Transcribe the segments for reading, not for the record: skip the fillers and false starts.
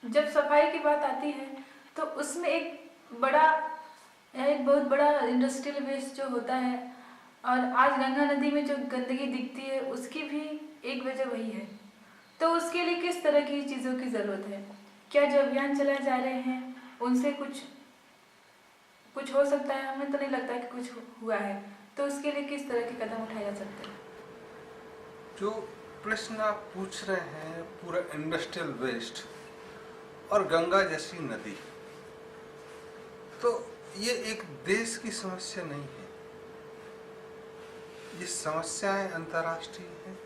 जब सफाई की बात आती है तो उसमें एक बहुत बड़ा इंडस्ट्रियल वेस्ट जो होता है, और आज गंगा नदी में जो गंदगी दिखती है उसकी भी एक वजह वही है। तो उसके लिए किस तरह की चीज़ों की ज़रूरत है? क्या जो अभियान चलाए जा रहे हैं उनसे कुछ कुछ हो सकता है? हमें तो नहीं लगता कि कुछ हुआ है। तो उसके लिए किस तरह के कदम उठाए जा सकते हैं? जो प्रश्न आप पूछ रहे हैं पूरा इंडस्ट्रियल वेस्ट और गंगा जैसी नदी, तो ये एक देश की समस्या नहीं है। ये समस्याएं अंतर्राष्ट्रीय हैं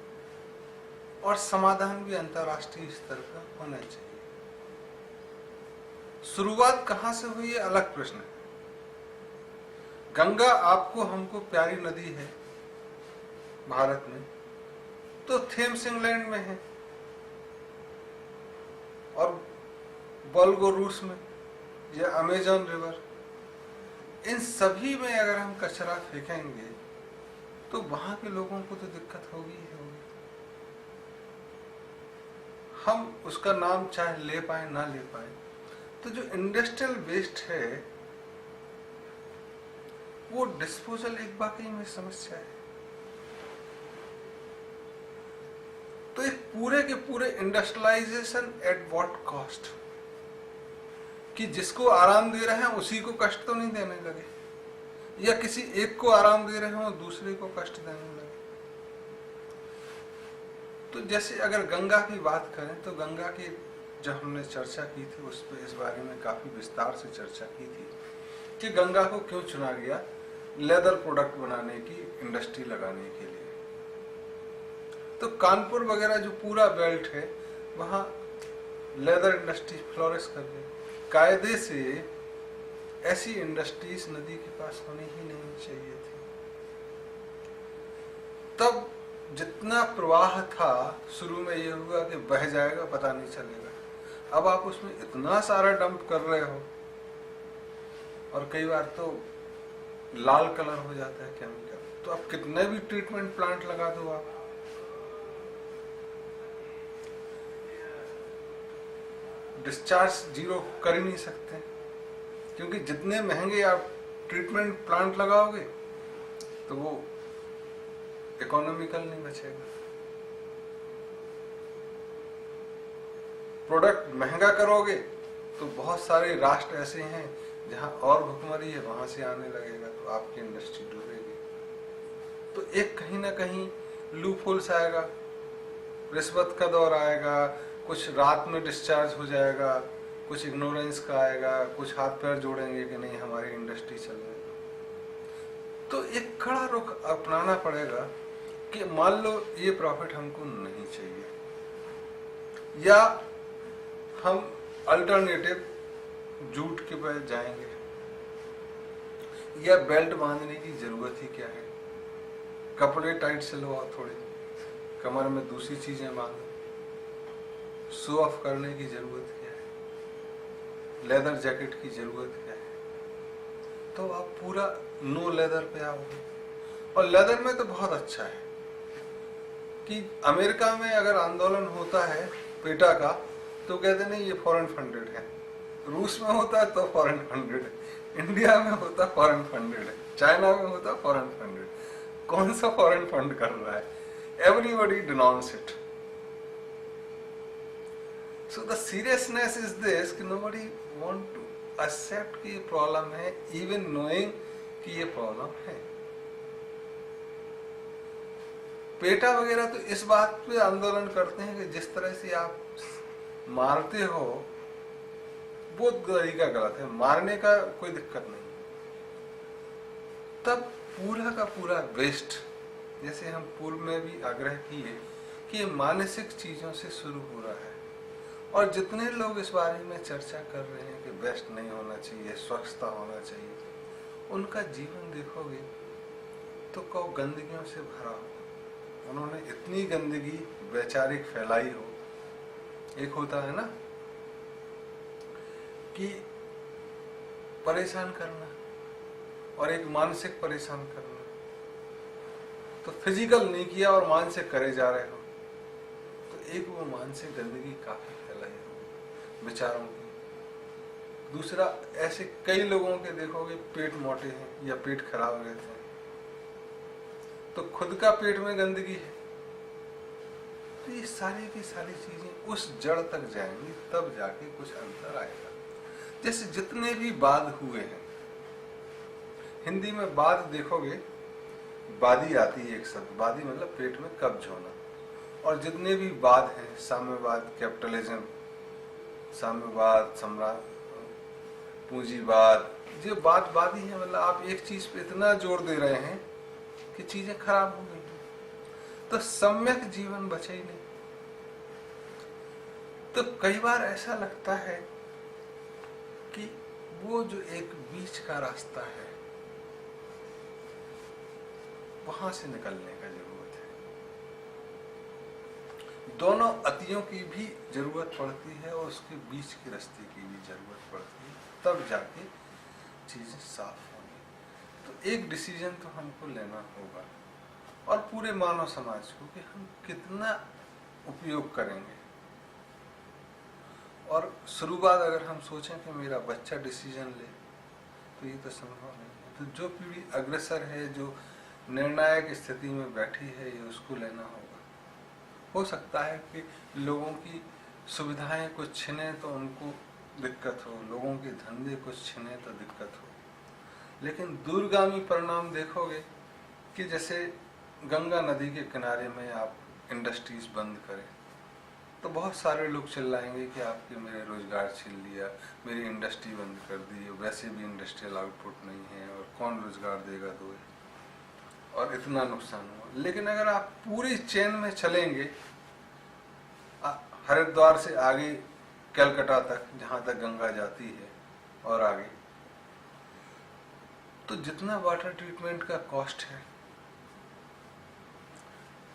और समाधान भी अंतर्राष्ट्रीय स्तर का होना चाहिए। शुरुआत कहां से हुई है अलग प्रश्न है। गंगा आपको हमको प्यारी नदी है भारत में, तो थेम्स इंग्लैंड में है और वोल्गो रूस में या अमेजन रिवर, इन सभी में अगर हम कचरा फेंकेंगे तो वहां के लोगों को तो दिक्कत होगी ही होगी। हम उसका नाम चाहे ले पाए ना ले पाए, तो जो इंडस्ट्रियल वेस्ट है वो डिस्पोजल एक वाकई में समस्या है। तो एक पूरे के पूरे इंडस्ट्रियलाइजेशन एट व्हाट कॉस्ट, कि जिसको आराम दे रहे हैं उसी को कष्ट तो नहीं देने लगे, या किसी एक को आराम दे रहे हो दूसरे को कष्ट देने लगे। तो जैसे अगर गंगा की बात करें तो गंगा की जब हमने चर्चा की थी उस पर इस बारे में काफी विस्तार से चर्चा की थी कि गंगा को क्यों चुना गया लेदर प्रोडक्ट बनाने की इंडस्ट्री लगाने के लिए। तो कानपुर वगैरह जो पूरा बेल्ट है वहां लेदर इंडस्ट्री फ्लोरिश कर गई। कायदे से ऐसी इंडस्ट्रीज नदी के पास होनी ही नहीं चाहिए थी। तब जितना प्रवाह था शुरू में ये हुआ कि बह जाएगा पता नहीं चलेगा, अब आप उसमें इतना सारा डंप कर रहे हो और कई बार तो लाल कलर हो जाता है केमिकल, तो आप कितने भी ट्रीटमेंट प्लांट लगा दो आप डिस्चार्ज जीरो कर ही नहीं सकते, क्योंकि जितने महंगे आप ट्रीटमेंट प्लांट लगाओगे तो वो इकोनॉमिकल नहीं बचेगा। प्रोडक्ट महंगा करोगे तो बहुत सारे राष्ट्र ऐसे हैं जहां और भुखमरी है वहां से आने लगेगा, तो आपकी इंडस्ट्री डूबेगी। तो एक कहीं ना कहीं लूप होल्स आएगा, रिश्वत का दौर आएगा, कुछ रात में डिस्चार्ज हो जाएगा, कुछ इग्नोरेंस का आएगा, कुछ हाथ पैर जोड़ेंगे कि नहीं हमारी इंडस्ट्री चल रही। तो एक कड़ा रुख अपनाना पड़ेगा कि मान लो ये प्रॉफिट हमको नहीं चाहिए, या हम अल्टरनेटिव जूट के पे जाएंगे, या बेल्ट बांधने की जरूरत ही क्या है, कपड़े टाइट सिलवाओ, थोड़ी कमर में दूसरी चीजें बांधो, शो ऑफ करने की जरूरत क्या है, लेदर जैकेट की जरूरत क्या है। तो आप पूरा नो लेदर पे आओगे। और लेदर में तो बहुत अच्छा है कि अमेरिका में अगर आंदोलन होता है पेटा का तो कहते नहीं ये फॉरेन फंडेड है, रूस में होता है तो फॉरेन फंडेड है, इंडिया में होता है फॉरेन फंडेड है, चाइना में होता है फॉरेन फंडेड। कौन सा फॉरेन फंड कर रहा है? Everybody denounce it. So the seriousness is this कि नोबडी वांट टू एक्सेप्ट कि ये प्रॉब्लम है, इवन नोइंग कि ये प्रॉब्लम है। पेटा वगैरह तो इस बात पे आंदोलन करते हैं कि जिस तरह से आप मारते हो वो तरीका गलत है, मारने का कोई दिक्कत नहीं। तब पूरा का पूरा वेस्ट, जैसे हम पूर्व में भी आग्रह किए कि ये मानसिक चीजों से शुरू हो रहा है, और जितने लोग इस बारे में चर्चा कर रहे हैं कि वेस्ट नहीं होना चाहिए, स्वच्छता होना चाहिए, उनका जीवन देखोगे तो कौ गंदगियों से भरा हो। उन्होंने इतनी गंदगी वैचारिक फैलाई हो, एक होता है ना कि परेशान करना और एक मानसिक परेशान करना, तो फिजिकल नहीं किया और मानसिक करे जा रहे हो, तो एक वो मानसिक गंदगी काफी फैलाई हो। विचारों की। दूसरा, ऐसे कई लोगों के देखोगे पेट मोटे हैं या पेट खराब रहते हैं, तो खुद का पेट में गंदगी है। तो ये सारी की सारी चीजें उस जड़ तक जाएंगी, तब जाके कुछ अंतर आएगा। जैसे जितने भी वाद हुए हैं, हिंदी में वाद देखोगे, वादी आती है एक शब्द, वादी मतलब पेट में कब्ज होना। और जितने भी वाद हैं, साम्यवाद, कैपिटलिज्म, साम्यवाद, सम्राट, पूंजीवाद, जो वादी है, मतलब आप एक चीज पे इतना जोर दे रहे हैं कि चीजें खराब हो गई, तो सम्यक जीवन बचे ही नहीं। तो कई बार ऐसा लगता है कि वो जो एक बीच का रास्ता है, वहां से निकलने का जरूरत है। दोनों अतियों की भी जरूरत पड़ती है और उसके बीच के रास्ते की भी जरूरत पड़ती है, तब जाके चीजें साफ होंगी। तो एक डिसीजन तो हमको लेना होगा, और पूरे मानव समाज को, कि हम कितना उपयोग करेंगे। और शुरुआत अगर हम सोचें कि मेरा बच्चा डिसीजन ले, तो ये तो संभव नहीं है। तो जो पीढ़ी अग्रसर है, जो निर्णायक स्थिति में बैठी है, ये उसको लेना होगा। हो सकता है कि लोगों की सुविधाएं कुछ छिने तो उनको दिक्कत हो, लोगों के धंधे कुछ छिने तो दिक्कत हो, लेकिन दूरगामी परिणाम देखोगे कि जैसे गंगा नदी के किनारे में आप इंडस्ट्रीज बंद करें, तो बहुत सारे लोग चिल्लाएंगे कि आपके मेरे रोजगार छीन लिया, मेरी इंडस्ट्री बंद कर दी, वैसे भी इंडस्ट्रियल आउटपुट नहीं है और कौन रोजगार देगा दो, और इतना नुकसान हुआ। लेकिन अगर आप पूरी चेन में चलेंगे, हरिद्वार से आगे कलकत्ता तक, जहां तक गंगा जाती है, और आगे, तो जितना वाटर ट्रीटमेंट का कॉस्ट है,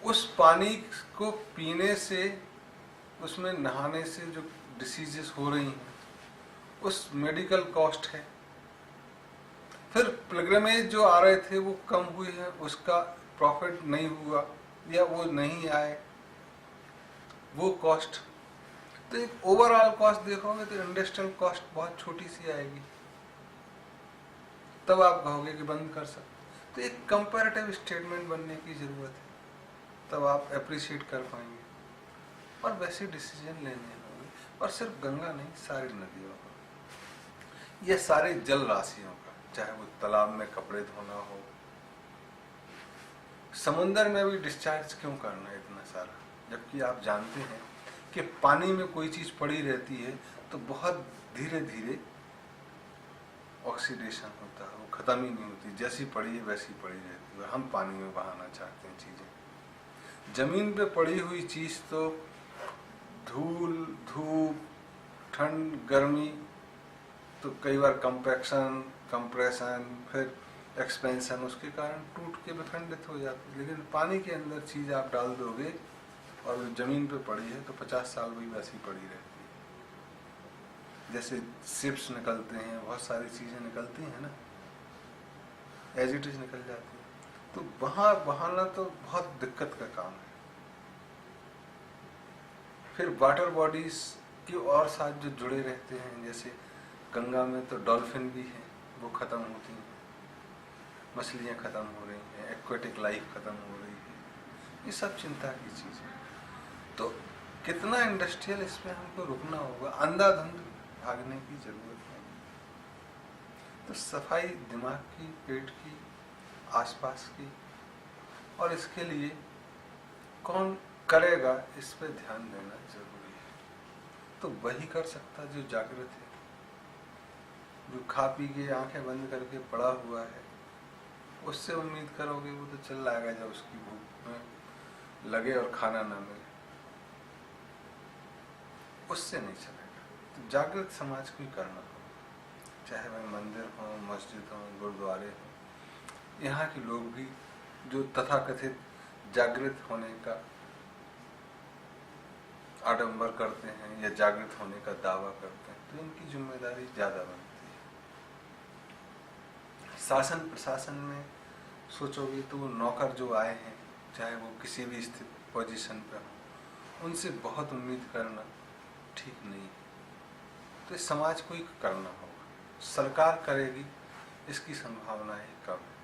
उस पानी को पीने से, उसमें नहाने से जो डिसीजेस हो रही हैं, उस मेडिकल कॉस्ट है। फिर पिलग्रिमेज जो आ रहे थे वो कम हुए हैं, उसका प्रॉफिट नहीं हुआ या वो नहीं आए, वो कॉस्ट। तो एक ओवरऑल कॉस्ट देखोगे तो इंडस्ट्रियल कॉस्ट बहुत छोटी सी आएगी, तब आप कहोगे कि बंद कर सकते। तो एक कंपैरेटिव स्टेटमेंट बनने की जरूरत है, तब आप अप्रिशिएट कर पाएंगे। और वैसे डिसीजन लेने होंगे, और सिर्फ गंगा नहीं, सारी नदियों का, यह सारे जल राशियों का, चाहे वो तालाब में कपड़े धोना हो, समुन्द्र में भी डिस्चार्ज क्यों करना है इतना सारा, जबकि आप जानते हैं कि पानी में कोई चीज पड़ी रहती है तो बहुत धीरे धीरे ऑक्सीडेशन होता है, वो खत्म ही नहीं होती, जैसी पड़ी है वैसी पड़ी रहती है। हम पानी में बहाना चाहते हैं चीजें। जमीन पे पड़ी हुई चीज तो धूल, धूप, ठंड, गर्मी, तो कई बार कंपैक्शन, कंप्रेशन, फिर एक्सपेंशन, उसके कारण टूट के विखंडित हो जाती है। लेकिन पानी के अंदर चीज आप डाल दोगे और जमीन पे पड़ी है तो 50 साल भी वैसी पड़ी रहती है। जैसे शिप्स निकलते हैं, बहुत सारी चीजें निकलती हैं ना, एज इट इज निकल जाती है। तो वहां बहाना तो बहुत दिक्कत का काम है। फिर वाटर बॉडीज की और साथ जो जुड़े रहते हैं, जैसे गंगा में तो डॉल्फिन भी हैं, वो खत्म होती हैं, मछलियां खत्म हो रही हैं, एक्वेटिक लाइफ खत्म हो रही है, ये सब चिंता की चीज है। तो कितना इंडस्ट्रियल इसमें हमको रुकना होगा, अंधाधुंध भागने की जरूरत है। तो सफाई दिमाग की, पेट की, आसपास की, और इसके लिए कौन करेगा, इस पे ध्यान देना जरूरी है। तो वही कर सकता जो जागृत है, जो खा पी के आंखें बंद करके पड़ा हुआ है, उससे उम्मीद करोगे वो तो चल आएगा जब उसकी भूख में लगे और खाना ना मिले, उससे नहीं चलेगा। तो जागृत समाज को ही करना होगा, चाहे वह मंदिर हो, मस्जिद हो, गुरुद्वारे हो, यहाँ के लोग भी जो तथाकथित जागृत होने का आडंबर करते हैं या जागृत होने का दावा करते हैं, तो इनकी जिम्मेदारी ज्यादा बनती है। शासन प्रशासन में सोचोगे तो वो नौकर जो आए हैं, चाहे वो किसी भी स्थित पोजीशन पर हो, उनसे बहुत उम्मीद करना ठीक नहीं है। तो इस समाज को ही करना होगा। सरकार करेगी इसकी संभावनाएं कम है।